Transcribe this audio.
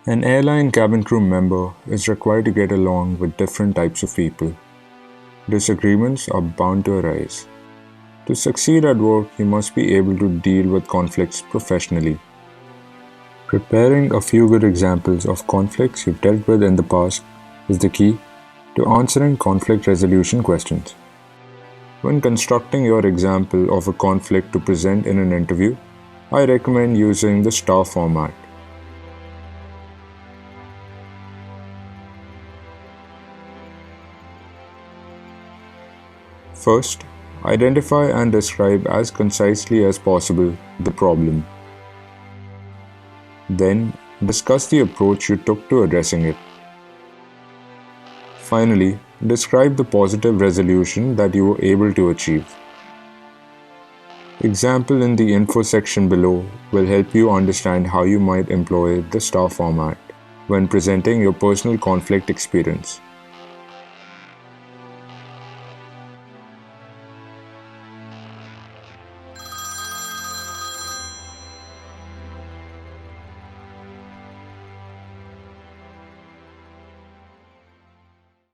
An airline cabin crew member is required to get along with different types of people. Disagreements are bound to arise. To succeed at work, you must be able to deal with conflicts professionally. Preparing a few good examples of conflicts you've dealt with in the past is the key to answering conflict resolution questions. When constructing your example of a conflict to present in an interview, I recommend using the STAR format. First, identify and describe as concisely as possible the problem. Then, discuss the approach you took to addressing it. Finally, describe the positive resolution that you were able to achieve. Example in the info section below will help you understand how you might employ the STAR format when presenting your personal conflict experience.